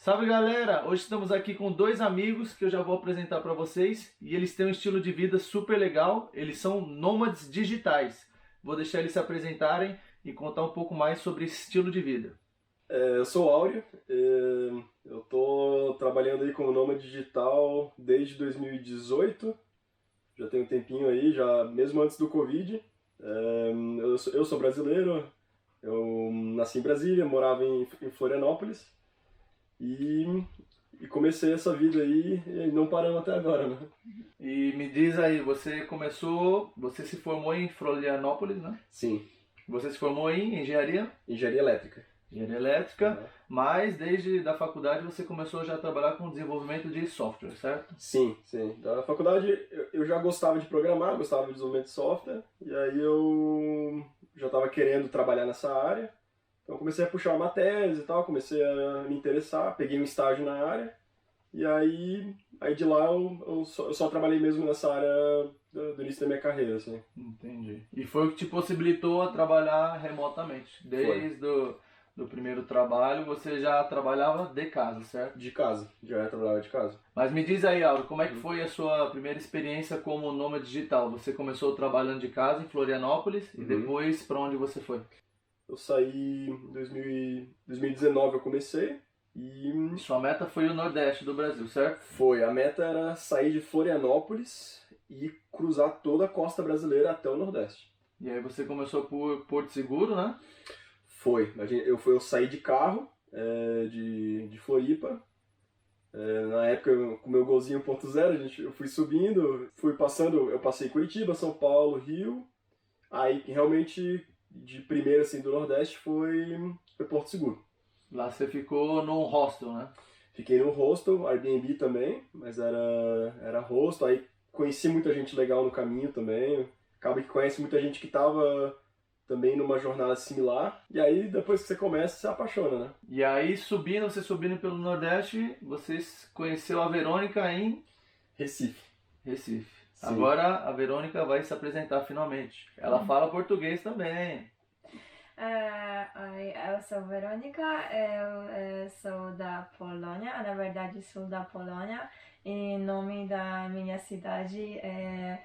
Salve galera! Hoje estamos aqui com dois amigos que eu já vou apresentar para vocês e eles têm um estilo de vida super legal, eles são nômades digitais. Vou deixar eles se apresentarem e contar um pouco mais sobre esse estilo de vida. Eu sou o Áureo, eu tô trabalhando aí como nômade digital desde 2018, já tem um tempinho aí, já mesmo antes do Covid. Eu sou brasileiro, eu nasci em Brasília, morava em Florianópolis e comecei essa vida aí e não paramos até agora, né? E me diz aí, você se formou em Florianópolis, né? Sim, Você se formou em engenharia? engenharia elétrica. Engenharia elétrica, Uhum. mas desde da faculdade você começou já a trabalhar com desenvolvimento de software, certo? Sim, sim. Da faculdade eu já gostava de programar, gostava de desenvolvimento de software, e aí eu já estava querendo trabalhar nessa área. Então comecei a puxar uma tese e tal, comecei a me interessar, peguei um estágio na área, e aí de lá eu só trabalhei mesmo nessa área do início da minha carreira, assim. Entendi. E foi o que te possibilitou a trabalhar remotamente. Foi. Desde do primeiro trabalho você já trabalhava de casa, certo? De casa, já trabalhava de casa. Mas me diz aí, Auro, como é que foi a sua primeira experiência como nômade digital? Você começou trabalhando de casa em Florianópolis e depois para onde você foi? Eu saí em 2019 eu comecei, e Sua meta foi o Nordeste do Brasil, certo? a meta era sair de Florianópolis e cruzar toda a costa brasileira até o Nordeste. E aí você começou por Porto Seguro, né? Eu saí de carro, de Floripa. Na época, com o meu golzinho 1.0, eu fui subindo, fui passando, eu passei Curitiba, São Paulo, Rio. Aí, realmente, de primeira, assim, do Nordeste, foi Porto Seguro. Lá você ficou num hostel, né? Fiquei no hostel, Airbnb também, mas era hostel. Aí conheci muita gente legal no caminho também. Acaba que conhece muita gente que estava também numa jornada similar. E aí, depois que você começa, você apaixona, né? E aí, você subindo pelo Nordeste, você conheceu a Verônica em Recife. Recife. Sim. Agora a Verônica vai se apresentar finalmente. Ela fala português também. Oi, eu sou Verônica, eu sou da Polônia, na verdade sul da Polônia, e o nome da minha cidade é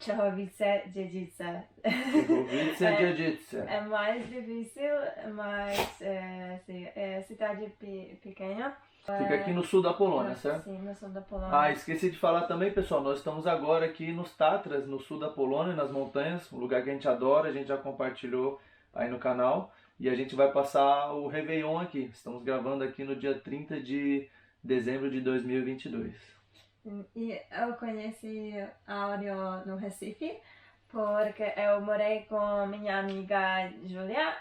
Czechowice-Dziedzice. Czechowice-Dziedzice. É mais difícil, mas sim, é cidade pequena. Fica aqui no sul da Polônia, certo? Sim, no sul da Polônia. Ah, esqueci de falar também, pessoal, nós estamos agora aqui nos Tatras, no sul da Polônia, nas montanhas, um lugar que a gente adora, a gente já compartilhou aí no canal, e a gente vai passar o Réveillon aqui. Estamos gravando aqui no dia 30 de dezembro de 2022. E eu conheci Áureo no Recife, porque eu morei com minha amiga Júlia,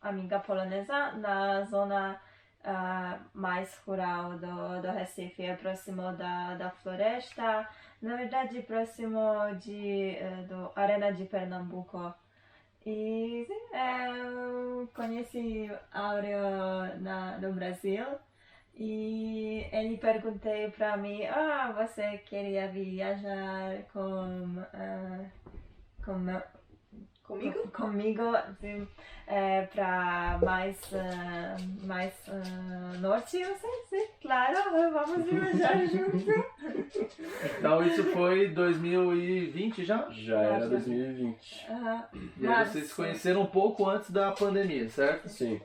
amiga polonesa, na zona mais rural do Recife, próximo da floresta, na verdade próximo do Arena de Pernambuco. E sim, eu conheci Áureo no Brasil e ele perguntou para mim, você queria viajar comigo assim, para mais norte? Eu sei, sim, claro, vamos viajar juntos. Então isso foi 2020 já? Já era 2020. E aí vocês se conheceram um pouco antes da pandemia, certo? Sim.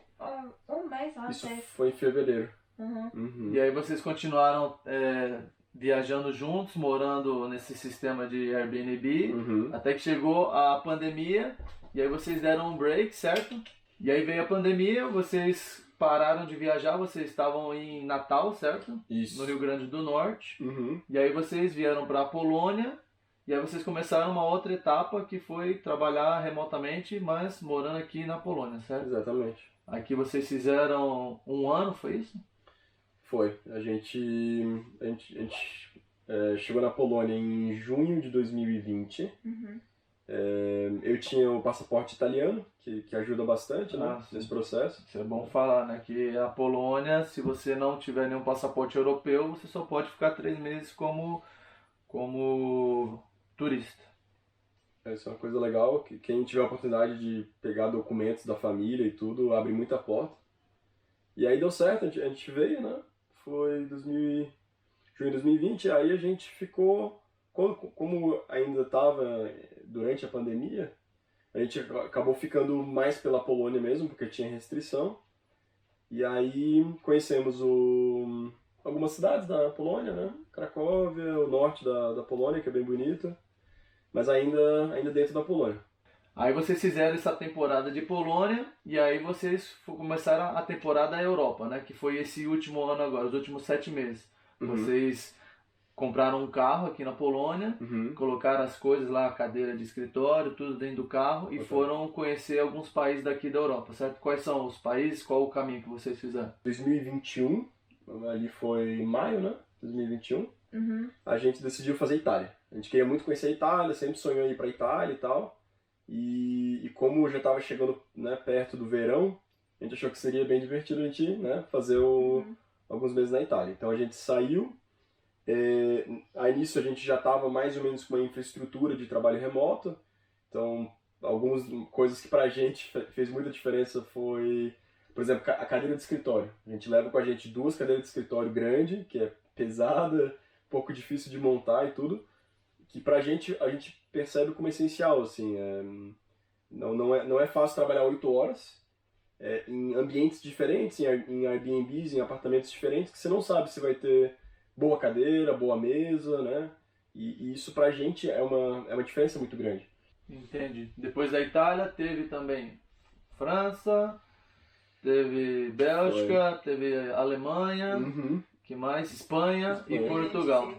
Um mês antes. Isso foi em fevereiro. E aí vocês continuaram viajando juntos, morando nesse sistema de Airbnb, até que chegou a pandemia, e aí vocês deram um break, certo? E aí veio a pandemia, vocês pararam de viajar, vocês estavam em Natal, certo? Isso. No Rio Grande do Norte. E aí vocês vieram para a Polônia, e aí vocês começaram uma outra etapa que foi trabalhar remotamente, mas morando aqui na Polônia, certo? Exatamente. Aqui vocês fizeram um ano, foi isso? Foi. A gente chegou na Polônia em junho de 2020. Eu tinha o passaporte italiano, que ajuda bastante, né, nesse processo. Isso é bom falar, né? Que a Polônia, se você não tiver nenhum passaporte europeu, você só pode ficar 3 meses como turista. Isso é uma coisa legal, que quem tiver a oportunidade de pegar documentos da família e tudo, abre muita porta. E aí deu certo, a gente veio, né? Foi junho de 2020, aí a gente ficou, como ainda estava durante a pandemia, a gente acabou ficando mais pela Polônia mesmo, porque tinha restrição. E aí conhecemos algumas cidades da Polônia, né? Cracóvia, o norte da Polônia, que é bem bonita, mas ainda dentro da Polônia. Aí vocês fizeram essa temporada de Polônia e aí vocês começaram a temporada Europa, né? Que foi esse último ano agora, os últimos 7 meses. Vocês compraram um carro aqui na Polônia, colocaram as coisas lá, a cadeira de escritório, tudo dentro do carro e foram conhecer alguns países daqui da Europa, certo? Quais são os países? Qual o caminho que vocês fizeram? 2021, ali foi maio, né? 2021. A gente decidiu fazer Itália. A gente queria muito conhecer a Itália, sempre sonhou em ir pra Itália e tal. E como já estava chegando, né, perto do verão, a gente achou que seria bem divertido a gente, né, fazer alguns meses na Itália. Então a gente saiu, aí nisso a gente já estava mais ou menos com uma infraestrutura de trabalho remoto. Então algumas coisas que pra gente fez muita diferença foi, por exemplo, a cadeira de escritório. A gente leva com a gente 2 cadeiras de escritório grande, que é pesada, um pouco difícil de montar e tudo, que pra gente, a gente percebe como essencial, assim, não é fácil trabalhar 8 horas em ambientes diferentes, em Airbnbs, em apartamentos diferentes, que você não sabe se vai ter boa cadeira, boa mesa, né? E isso pra gente é uma diferença muito grande. Entendi. Depois da Itália teve também França, teve Bélgica, teve Alemanha, que mais? Espanha e Portugal.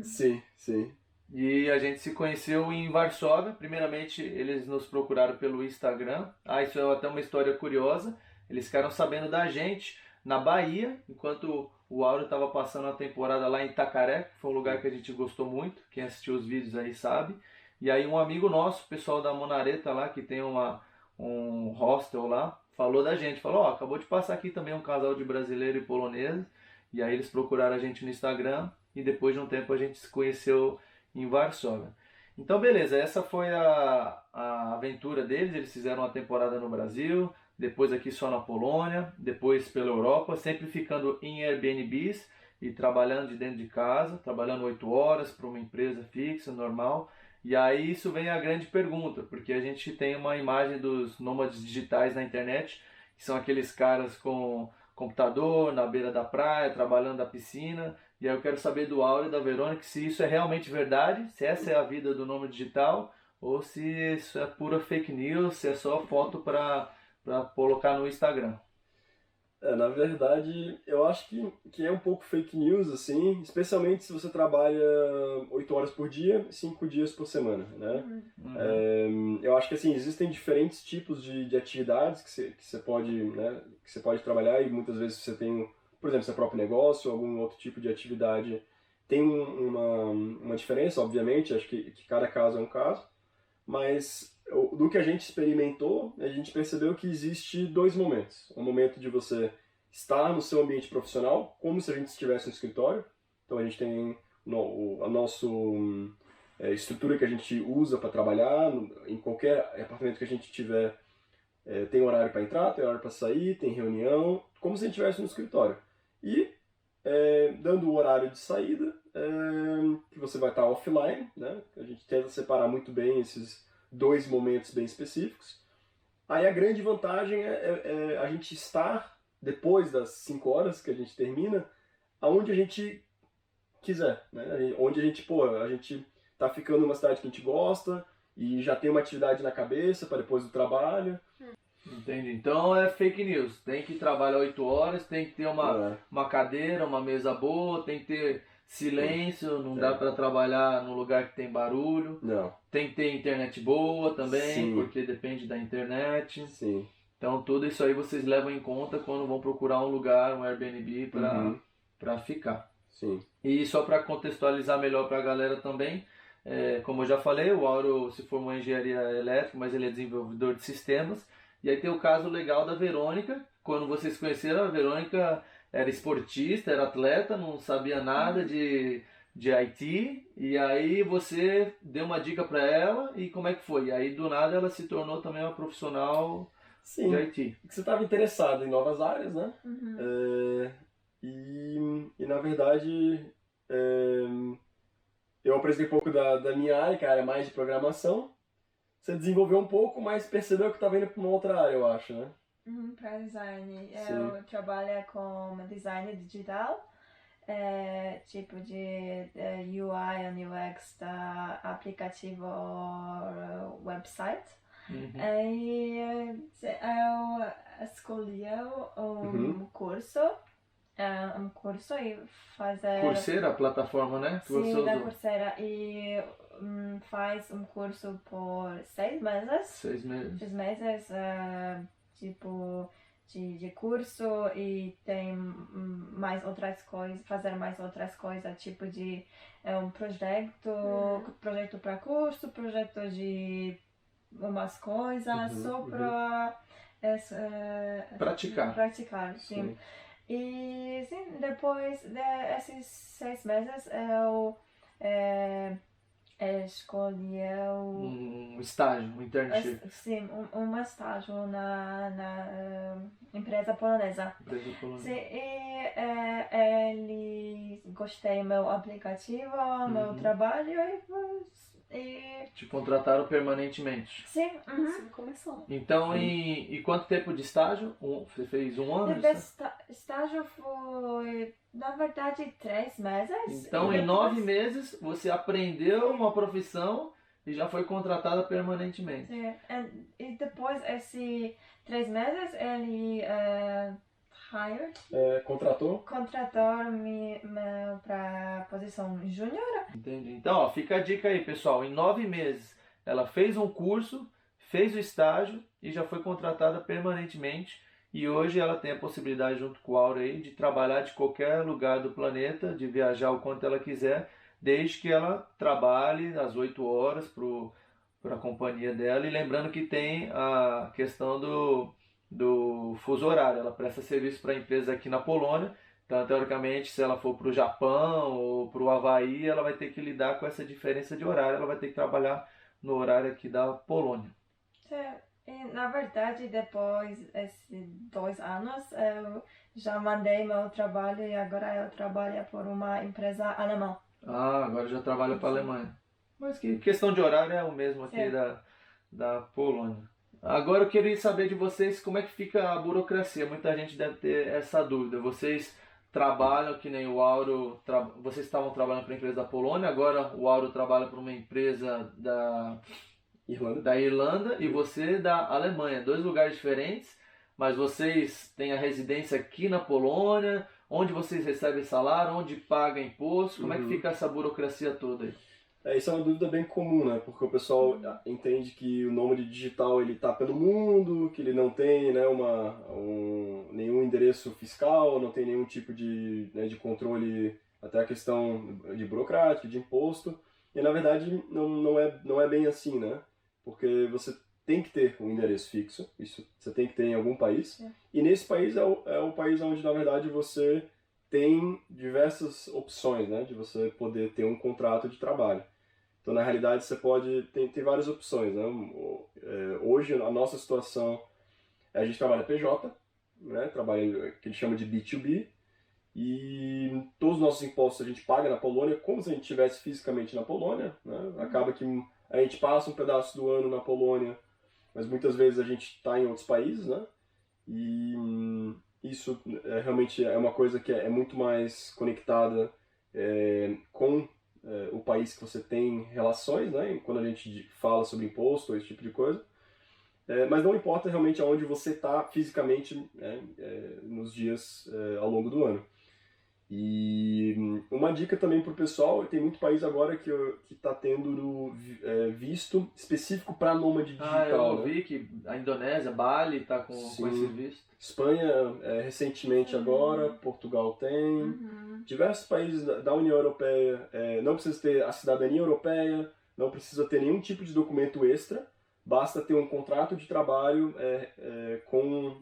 Sim, sim. E a gente se conheceu em Varsóvia. Primeiramente, eles nos procuraram pelo Instagram. Isso é até uma história curiosa. Eles ficaram sabendo da gente na Bahia, enquanto o Áureo estava passando a temporada lá em Itacaré, que foi um lugar que a gente gostou muito. Quem assistiu os vídeos aí sabe. E aí um amigo nosso, o pessoal da Monareta lá, que tem um hostel lá, falou da gente. Falou, acabou de passar aqui também um casal de brasileiro e polonês. E aí eles procuraram a gente no Instagram. E depois de um tempo a gente se conheceu em Varsóvia. Então beleza, essa foi a aventura deles. Eles fizeram uma temporada no Brasil, depois aqui só na Polônia, depois pela Europa, sempre ficando em Airbnbs e trabalhando de dentro de casa, trabalhando 8 horas para uma empresa fixa, normal. E aí isso vem a grande pergunta, porque a gente tem uma imagem dos nômades digitais na internet, que são aqueles caras com computador na beira da praia, trabalhando na piscina. E aí eu quero saber do Áureo e da Verônica se isso é realmente verdade, se essa é a vida do nômade digital, ou se isso é pura fake news, se é só foto para colocar no Instagram. Na verdade, eu acho que é um pouco fake news, assim, especialmente se você trabalha 8 horas por dia, 5 dias por semana, né? Eu acho que, assim, existem diferentes tipos de atividades que você pode, né, que você pode trabalhar e muitas vezes você tem, por exemplo, seu próprio negócio, algum outro tipo de atividade. Tem uma diferença, obviamente, acho que cada caso é um caso, mas do que a gente experimentou, a gente percebeu que existe 2 momentos. Um momento de você estar no seu ambiente profissional, como se a gente estivesse no escritório. Então a gente tem a nossa estrutura que a gente usa para trabalhar, em qualquer apartamento que a gente tiver, tem horário para entrar, tem horário para sair, tem reunião, como se a gente estivesse no escritório. E dando o horário de saída, que você vai estar offline, né? A gente tenta separar muito bem esses 2 momentos bem específicos. Aí a grande vantagem é a gente estar, depois das 5 horas que a gente termina, aonde a gente quiser, né? Onde a gente tá ficando numa cidade que a gente gosta e já tem uma atividade na cabeça para depois do trabalho. Entendi. Então é fake news. Tem que trabalhar 8 horas, tem que ter uma cadeira, uma mesa boa, tem que ter silêncio, não dá para trabalhar num lugar que tem barulho. Não. Tem que ter internet boa também, Sim. porque depende da internet. Sim. Então tudo isso aí vocês levam em conta quando vão procurar um lugar, um Airbnb para ficar. Sim. E só para contextualizar melhor para a galera também, como eu já falei, o Áureo se formou em engenharia elétrica, mas ele é desenvolvedor de sistemas. E aí tem o caso legal da Verônica. Quando vocês conheceram, a Verônica era esportista, era atleta, não sabia nada de IT. E aí você deu uma dica para ela e como é que foi? E aí do nada ela se tornou também uma profissional Sim. de IT. Você estava interessado em novas áreas, né? Uhum. E na verdade, eu apresentei um pouco da minha área, que é a área mais de programação. Você desenvolveu um pouco, mas percebeu que estava indo para uma outra área, eu acho, né? Para design. Sim. Eu trabalho com design digital, tipo de UI e UX da aplicativo ou website. Uhum. E eu escolhi curso e fazer... Coursera, a plataforma, né? Que você Sim, da usou. Coursera. E faz curso por 6 meses. 6 meses. 6 meses, tipo, de curso, e tem mais outras coisas, fazer mais outras coisas, tipo de um projeto para curso, projeto de umas coisas, só para Praticar. sim. E sim, depois desses 6 meses eu escolhi Um estágio, um internship. sim, um estágio na empresa polonesa. Empresa polonesa. Sim, e eles gostei meu aplicativo, meu trabalho, e Te contrataram permanentemente. sim, Assim começou. Então, e quanto tempo de estágio? Você fez 1 ano? de estágio foi, na verdade, 3 meses. Então, E em depois- 9 meses, você aprendeu uma profissão e já foi contratada permanentemente. Sim, e depois, esses 3 meses, ele Contratou? contratou-me para posição júnior. Entendi. Então, ó, fica a dica aí, pessoal. Em 9 meses, ela fez um curso, fez o estágio e já foi contratada permanentemente. E hoje ela tem a possibilidade, junto com o Aura aí, de trabalhar de qualquer lugar do planeta, de viajar o quanto ela quiser, desde que ela trabalhe às 8 horas para a companhia dela. E lembrando que tem a questão do fuso horário. Ela presta serviço para empresas aqui na Polônia. Então, teoricamente, se ela for para o Japão ou para o Havaí, ela vai ter que lidar com essa diferença de horário. Ela vai ter que trabalhar no horário aqui da Polônia. Sim, e na verdade, depois desses 2 anos, eu já mandei meu trabalho e agora eu trabalho por uma empresa alemã. Ah, agora já trabalha para a Alemanha. Mas que questão de horário é o mesmo aqui Sim. da Polônia. Agora eu queria saber de vocês como é que fica a burocracia. Muita gente deve ter essa dúvida. Vocês trabalham que nem o Auro, vocês estavam trabalhando para a empresa da Polônia, agora o Auro trabalha para uma empresa da Irlanda e você da Alemanha. 2 lugares diferentes, mas vocês têm a residência aqui na Polônia, onde vocês recebem salário, onde pagam imposto, como é que fica essa burocracia toda aí? Isso é uma dúvida bem comum, né? Porque o pessoal entende que o nômade digital ele está pelo mundo, que ele não tem, né, nenhum endereço fiscal, não tem nenhum tipo de controle, até a questão de burocrática, de imposto. E na verdade não é bem assim, né? Porque você tem que ter um endereço fixo, isso você tem que ter em algum país. E nesse país é o país onde na verdade você tem diversas opções, né, de você poder ter um contrato de trabalho. Então, na realidade, você tem várias opções, né? Hoje, a nossa situação, a gente trabalha PJ, né? Trabalha que eles chamam de B2B, e todos os nossos impostos a gente paga na Polônia, como se a gente estivesse fisicamente na Polônia, né? Acaba que a gente passa um pedaço do ano na Polônia, mas muitas vezes a gente está em outros países, né? E isso realmente é uma coisa que é muito mais conectada com o país que você tem relações, né? Quando a gente fala sobre imposto ou esse tipo de coisa. Mas não importa realmente aonde você está fisicamente, né? Nos dias ao longo do ano. E uma dica também para o pessoal, tem muito país agora que está tendo visto específico para nômade digital. Eu ouvi que a Indonésia, Bali, está com esse visto. Espanha, recentemente agora, Portugal tem. Diversos países da União Europeia, não precisa ter a cidadania europeia, não precisa ter nenhum tipo de documento extra, basta ter um contrato de trabalho com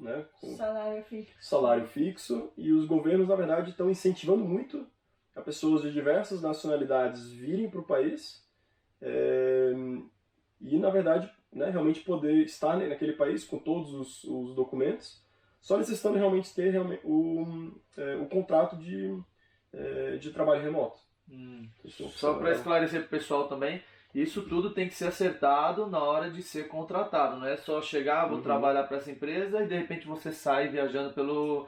salário fixo, e os governos, na verdade, estão incentivando muito a pessoas de diversas nacionalidades virem para o país, e, na verdade, né, realmente poder estar naquele país com todos os documentos, só necessitando realmente ter o contrato de trabalho remoto. Só para esclarecer para o pessoal também, isso tudo tem que ser acertado na hora de ser contratado, não é só chegar, vou trabalhar para essa empresa e de repente você sai viajando pelo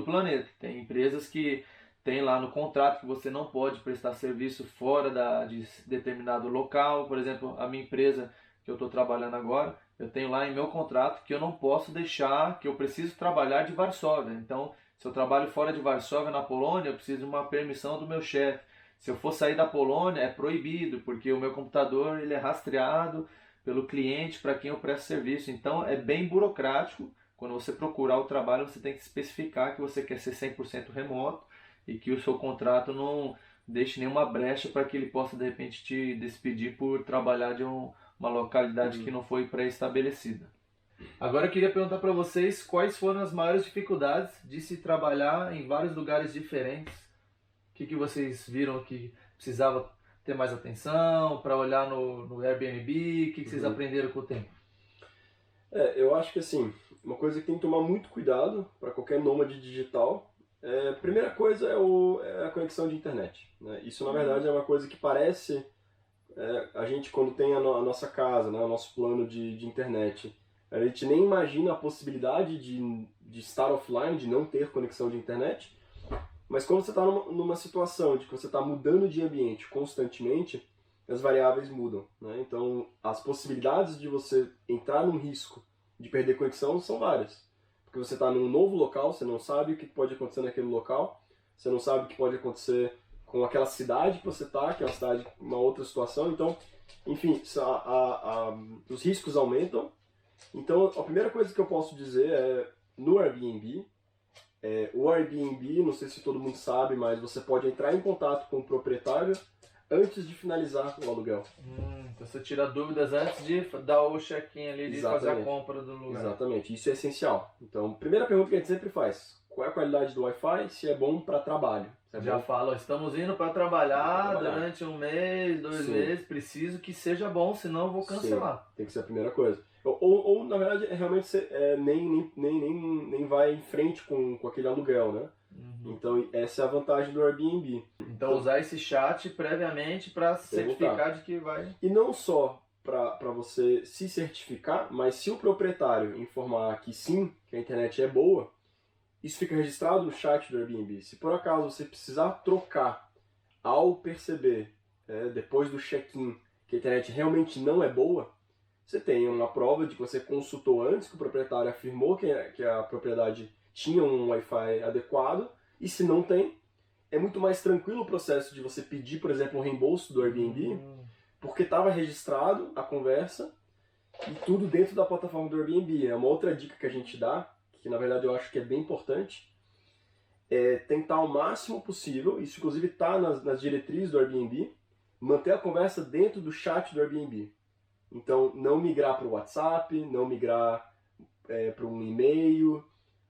planeta. Tem empresas que tem lá no contrato que você não pode prestar serviço fora de determinado local. Por exemplo, a minha empresa que eu estou trabalhando agora, eu tenho lá em meu contrato que eu não posso deixar, que eu preciso trabalhar de Varsóvia. Então, se eu trabalho fora de Varsóvia, na Polônia, eu preciso de uma permissão do meu chefe. Se eu for sair da Polônia, é proibido, porque o meu computador ele é rastreado pelo cliente para quem eu presto serviço. Então, é bem burocrático. Quando você procurar o trabalho, você tem que especificar que você quer ser 100% remoto e que o seu contrato não deixe nenhuma brecha para que ele possa, de repente, te despedir por trabalhar de uma localidade que não foi pré-estabelecida. Agora eu queria perguntar para vocês quais foram as maiores dificuldades de se trabalhar em vários lugares diferentes. O que vocês viram que precisava ter mais atenção para olhar no Airbnb? O que vocês aprenderam com o tempo? Eu acho que assim, uma coisa que tem que tomar muito cuidado para qualquer nômade digital, a primeira coisa é a conexão de internet. Né? Isso na verdade é uma coisa que parece, a gente quando tem a nossa casa, né, o nosso plano de internet, a gente nem imagina a possibilidade de estar offline, de não ter conexão de internet. Mas quando você está numa situação de que você está mudando de ambiente constantemente, as variáveis mudam. Né? Então, as possibilidades de você entrar num risco de perder conexão são várias. Porque você está num novo local, você não sabe o que pode acontecer naquele local, você não sabe o que pode acontecer com aquela cidade que você está, que é uma cidade, uma outra situação. Então, enfim, os riscos aumentam. Então, a primeira coisa que eu posso dizer é, no Airbnb, o Airbnb, não sei se todo mundo sabe, mas você pode entrar em contato com o proprietário antes de finalizar o aluguel. Então você tira dúvidas antes de dar o check-in ali, de Exatamente. fazer a compra do lugar. Exatamente, isso é essencial. Então, primeira pergunta que a gente sempre faz, qual é a qualidade do Wi-Fi, se é bom para trabalho. Já fala, estamos indo para trabalhar durante um mês, 2 meses, preciso que seja bom, senão eu vou cancelar. Sim, tem que ser a primeira coisa. Ou na verdade, realmente você nem vai em frente com aquele aluguel, né? Então, essa é a vantagem do Airbnb. Então, usar esse chat previamente para certificar de que vai... E não só para você se certificar, mas se o proprietário informar que sim, que a internet é boa, isso fica registrado no chat do Airbnb. Se por acaso você precisar trocar ao perceber, depois do check-in, que a internet realmente não é boa, você tem uma prova de que você consultou antes, que o proprietário afirmou que a propriedade tinha um Wi-Fi adequado, e se não tem, é muito mais tranquilo o processo de você pedir, por exemplo, um reembolso do Airbnb, porque estava registrado a conversa e tudo dentro da plataforma do Airbnb. É uma outra dica que a gente dá, que na verdade eu acho que é bem importante, é tentar ao máximo possível, isso inclusive está nas diretrizes do Airbnb, manter a conversa dentro do chat do Airbnb. Então, não migrar para o WhatsApp, não migrar para um e-mail,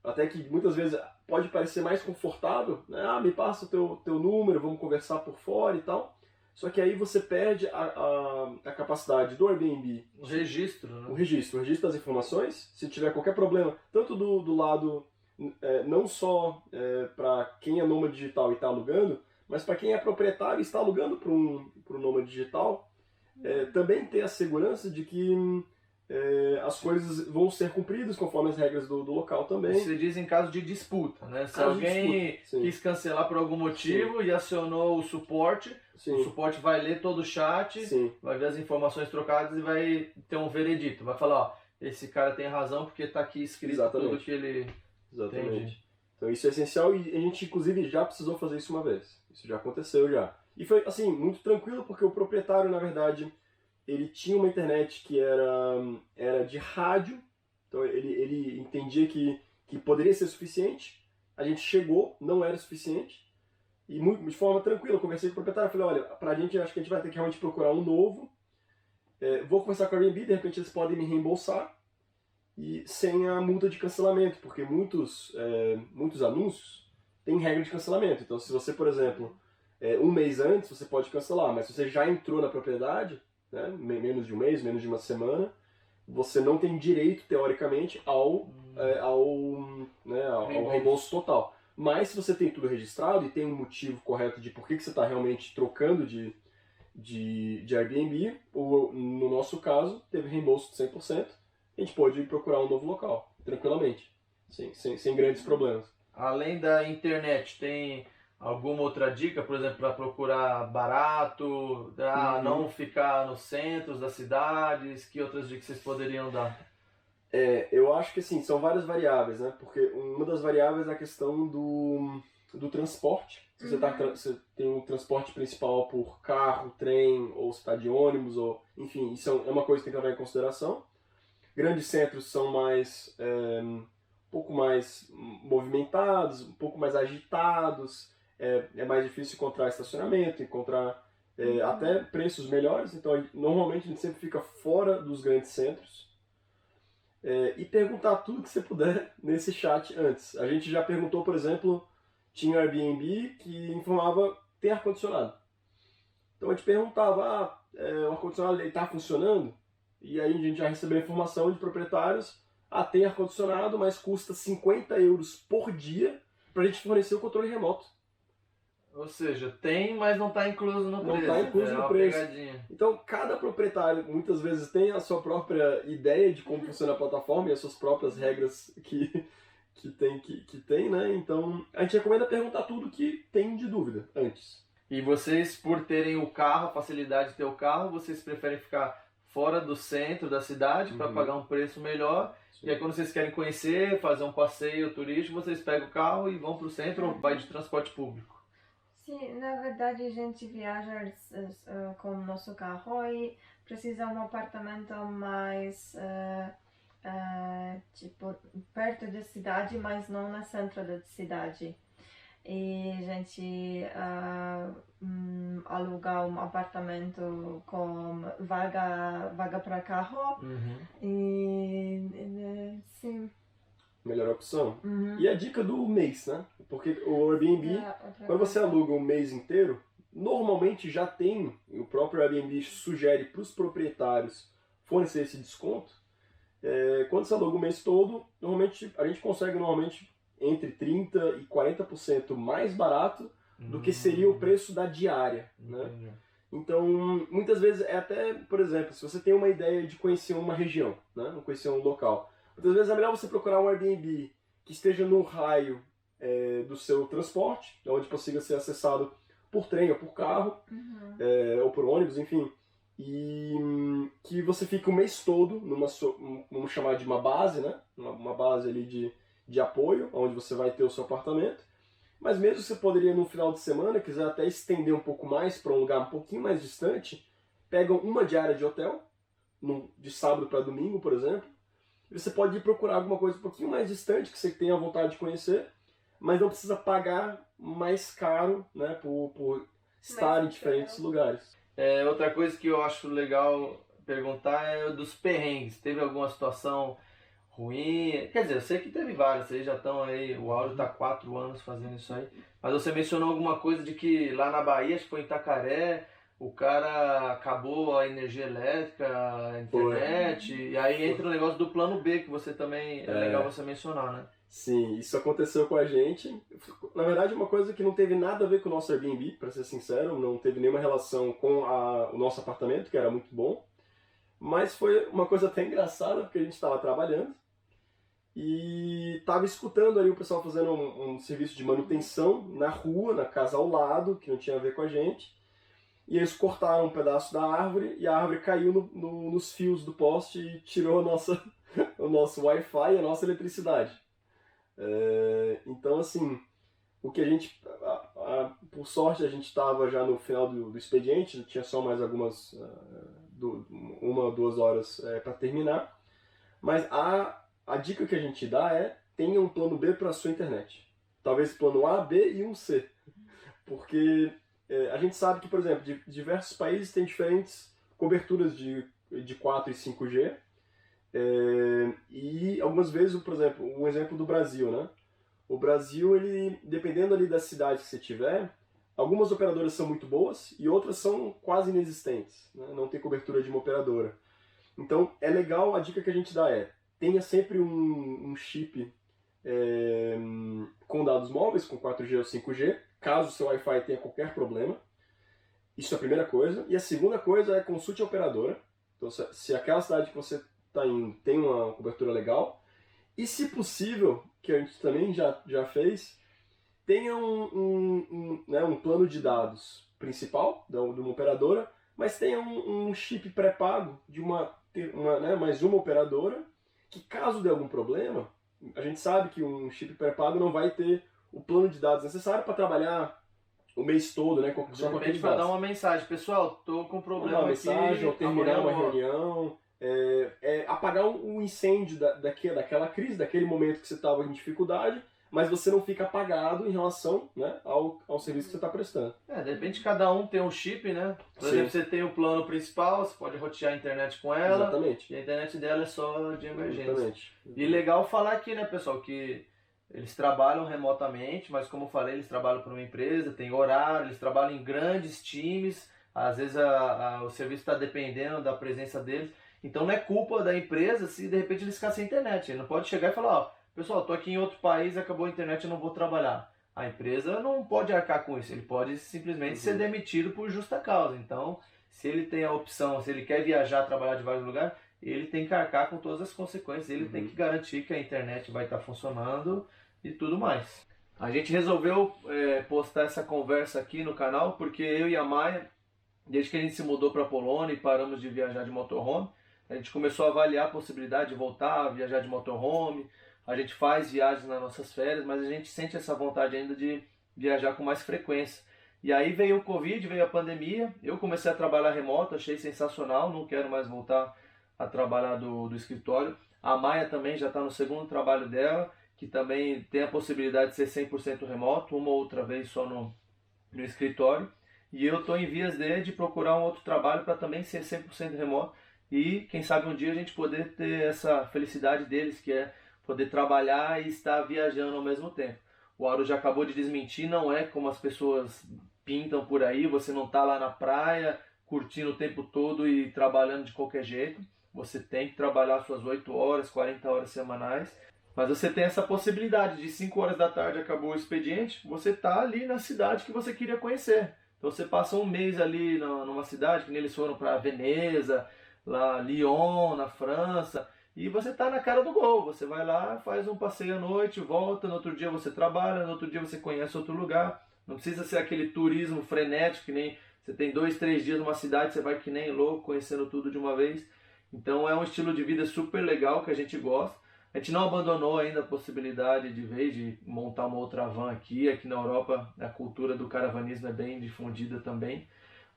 até que muitas vezes pode parecer mais confortável, né? Me passa o teu número, vamos conversar por fora e tal. Só que aí você perde a capacidade do Airbnb. O registro, né? O registro das informações. Se tiver qualquer problema, tanto do lado, não só para quem é nômade digital e está alugando, mas para quem é proprietário e está alugando para um nômade digital, também ter a segurança de que as coisas vão ser cumpridas conforme as regras do local também. Isso se diz em caso de disputa, né? Se alguém quis cancelar por algum motivo e acionou o suporte vai ler todo o chat, vai ver as informações trocadas e vai ter um veredito. Vai falar, ó, esse cara tem razão porque está aqui escrito tudo que ele entende. Então isso é essencial e a gente inclusive já precisou fazer isso uma vez. Isso já aconteceu já. E foi assim, muito tranquilo porque o proprietário, na verdade, ele tinha uma internet que era de rádio, então ele entendia que poderia ser suficiente. A gente chegou, não era suficiente, e de forma tranquila, eu conversei com o proprietário, falei, olha, pra gente, acho que a gente vai ter que realmente procurar um novo, vou conversar com a Airbnb, de repente eles podem me reembolsar, e sem a multa de cancelamento, porque muitos anúncios têm regra de cancelamento. Então se você, por exemplo, um mês antes, você pode cancelar, mas se você já entrou na propriedade, né, menos de um mês, menos de uma semana, você não tem direito, teoricamente, ao reembolso total. Mas se você tem tudo registrado e tem um motivo correto de por que você está realmente trocando de Airbnb, no nosso caso, teve reembolso de 100%, a gente pode procurar um novo local, tranquilamente, sem grandes problemas. Além da internet, tem alguma outra dica, por exemplo, para procurar barato, não ficar nos centros das cidades? Que outras dicas vocês poderiam dar? Eu acho que assim, são várias variáveis, né? Porque uma das variáveis é a questão do transporte. Se você tem um transporte principal por carro, trem, ou se está de ônibus, ou enfim, isso é uma coisa que tem que levar em consideração. Grandes centros são um pouco mais movimentados, um pouco mais agitados, é mais difícil encontrar estacionamento, encontrar até preços melhores, então normalmente a gente sempre fica fora dos grandes centros. E perguntar tudo que você puder nesse chat antes. A gente já perguntou, por exemplo, tinha um Airbnb que informava tem ar-condicionado. Então a gente perguntava, o ar-condicionado está funcionando? E aí a gente já recebeu a informação de proprietários, tem ar-condicionado, mas custa 50 euros por dia para a gente fornecer o controle remoto. Ou seja, tem, mas não está incluso no preço. Não está incluso no preço. Pegadinha. Então, cada proprietário, muitas vezes, tem a sua própria ideia de como funciona a plataforma e as suas próprias regras que tem, né? Então, a gente recomenda perguntar tudo que tem de dúvida antes. E vocês, por terem o carro, a facilidade de ter o carro, vocês preferem ficar fora do centro da cidade para pagar um preço melhor. Sim. E aí, quando vocês querem conhecer, fazer um passeio turístico, vocês pegam o carro e vão para o centro ou vai de transporte público? Sim, na verdade a gente viaja com o nosso carro e precisa um apartamento mais tipo perto da cidade, mas não no centro da cidade. E a gente aluga um apartamento com vaga para carro. E sim. Melhor opção. E a dica do mês, né? Porque o Airbnb, quando você aluga um mês inteiro, normalmente já tem, o próprio Airbnb sugere para os proprietários fornecer esse desconto. Quando você aluga o mês todo, normalmente a gente consegue entre 30% e 40% mais barato do que seria o preço da diária, né? Então, muitas vezes é até, por exemplo, se você tem uma ideia de conhecer uma região, né? Conhecer um local, muitas vezes é melhor você procurar um Airbnb que esteja no raio do seu transporte, onde consiga ser acessado por trem ou por carro, ou por ônibus, enfim, e que você fique o mês todo vamos chamar de uma base, né? Uma base ali de apoio, onde você vai ter o seu apartamento. Mas mesmo você poderia, no final de semana, quiser até estender um pouco mais para um lugar um pouquinho mais distante, pegam uma diária de hotel, de sábado para domingo, por exemplo, e você pode ir procurar alguma coisa um pouquinho mais distante, que você tenha vontade de conhecer, mas não precisa pagar mais caro, né, por estar em diferentes lugares. Outra coisa que eu acho legal perguntar é dos perrengues. Teve alguma situação ruim? Quer dizer, eu sei que teve várias, vocês já estão aí, o áudio está 4 anos fazendo isso aí, mas você mencionou alguma coisa de que lá na Bahia, acho que foi em Itacaré, o cara acabou a energia elétrica, a internet, e aí entra o negócio do plano B, que você também, é legal você mencionar, né? Sim, isso aconteceu com a gente. Na verdade, uma coisa que não teve nada a ver com o nosso Airbnb, para ser sincero, não teve nenhuma relação com o nosso apartamento, que era muito bom, mas foi uma coisa até engraçada, porque a gente estava trabalhando e estava escutando ali o pessoal fazendo um serviço de manutenção na rua, na casa ao lado, que não tinha a ver com a gente. E eles cortaram um pedaço da árvore e a árvore caiu nos fios do poste e tirou o nosso Wi-Fi e a nossa eletricidade. Então, assim, o que a gente, por sorte, a gente estava já no final do expediente, tinha só mais algumas, 1 ou 2 horas para terminar. Mas a dica que a gente dá tenha um plano B para a sua internet. Talvez plano A, B e um C. Porque a gente sabe que, por exemplo, diversos países têm diferentes coberturas de 4 e 5G. E algumas vezes, por exemplo, um exemplo do Brasil, né? O Brasil, ele, dependendo ali da cidade que você tiver, algumas operadoras são muito boas e outras são quase inexistentes, né? Não tem cobertura de uma operadora. Então é legal, a dica que a gente dá tenha sempre um chip com dados móveis, com 4G ou 5G, caso o seu Wi-Fi tenha qualquer problema. Isso é a primeira coisa. E a segunda coisa é consulte a operadora. Então, se aquela cidade que você está indo tem uma cobertura legal, e se possível, que a gente também já fez, tenha um plano de dados principal de uma operadora, mas tenha um chip pré-pago de mais uma operadora, que caso dê algum problema, a gente sabe que um chip pré-pago não vai ter o plano de dados necessário para trabalhar o mês todo, né? De repente para dar uma mensagem, pessoal, tô com problema aqui. Uma mensagem, ou terminar uma reunião, apagar um incêndio daquela crise, daquele momento que você estava em dificuldade, mas você não fica apagado em relação, né, ao serviço que você está prestando. De repente cada um tem um chip, né? Por exemplo, você tem o plano principal, você pode rotear a internet com ela. Exatamente. E a internet dela é só de emergência. Exatamente. E legal falar aqui, né, pessoal, que eles trabalham remotamente, mas como eu falei, eles trabalham para uma empresa, tem horário, eles trabalham em grandes times, às vezes o serviço está dependendo da presença deles. Então não é culpa da empresa se de repente eles ficarem sem internet. Ele não pode chegar e falar, pessoal, estou aqui em outro país, acabou a internet, eu não vou trabalhar. A empresa não pode arcar com isso, ele pode simplesmente ser demitido por justa causa. Então, se ele tem a opção, se ele quer viajar, trabalhar de vários lugares, ele tem que arcar com todas as consequências, ele tem que garantir que a internet vai estar funcionando e tudo mais. A gente resolveu postar essa conversa aqui no canal porque eu e a Maia, desde que a gente se mudou para a Polônia e paramos de viajar de motorhome, a gente começou a avaliar a possibilidade de voltar a viajar de motorhome. A gente faz viagens nas nossas férias, mas a gente sente essa vontade ainda de viajar com mais frequência. E aí veio o Covid, veio a pandemia, eu comecei a trabalhar remoto, achei sensacional, não quero mais voltar a trabalhar do escritório. A Maia também já está no segundo trabalho dela, que também tem a possibilidade de ser 100% remoto, uma ou outra vez só no escritório. E eu estou em vias de procurar um outro trabalho para também ser 100% remoto. E quem sabe um dia a gente poder ter essa felicidade deles, que é poder trabalhar e estar viajando ao mesmo tempo. O Auro já acabou de desmentir, não é como as pessoas pintam por aí, você não está lá na praia curtindo o tempo todo e trabalhando de qualquer jeito. Você tem que trabalhar suas 8 horas, 40 horas semanais. Mas você tem essa possibilidade de 5 horas da tarde acabou o expediente, você está ali na cidade que você queria conhecer. Então você passa um mês ali numa cidade, que nem eles foram para Veneza, lá Lyon, na França, e você está na cara do gol. Você vai lá, faz um passeio à noite, volta, no outro dia você trabalha, no outro dia você conhece outro lugar. Não precisa ser aquele turismo frenético, que nem você tem 2, 3 dias numa cidade, você vai que nem louco, conhecendo tudo de uma vez. Então é um estilo de vida super legal que a gente gosta. A gente não abandonou ainda a possibilidade de montar uma outra van aqui. Aqui na Europa a cultura do caravanismo é bem difundida também.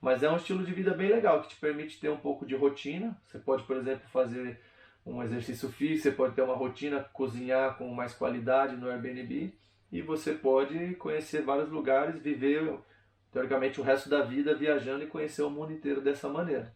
Mas é um estilo de vida bem legal, que te permite ter um pouco de rotina. Você pode, por exemplo, fazer um exercício físico, você pode ter uma rotina, cozinhar com mais qualidade no Airbnb. E você pode conhecer vários lugares, viver, teoricamente, o resto da vida viajando e conhecer o mundo inteiro dessa maneira.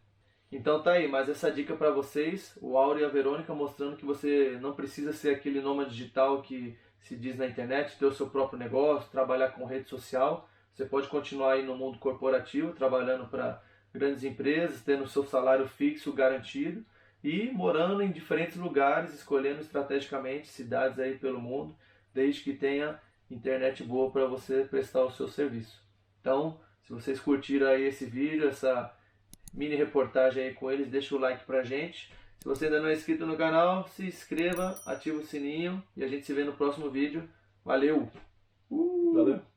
Então tá aí, mais essa dica para vocês, o Auro e a Verônica, mostrando que você não precisa ser aquele nômade digital que se diz na internet, ter o seu próprio negócio, trabalhar com rede social. Você pode continuar aí no mundo corporativo, trabalhando para grandes empresas, tendo o seu salário fixo garantido e morando em diferentes lugares, escolhendo estrategicamente cidades aí pelo mundo, desde que tenha internet boa para você prestar o seu serviço. Então, se vocês curtiram aí esse vídeo, essa mini reportagem aí com eles, deixa o like pra gente. Se você ainda não é inscrito no canal, se inscreva, ativa o sininho e a gente se vê no próximo vídeo. Valeu! Valeu!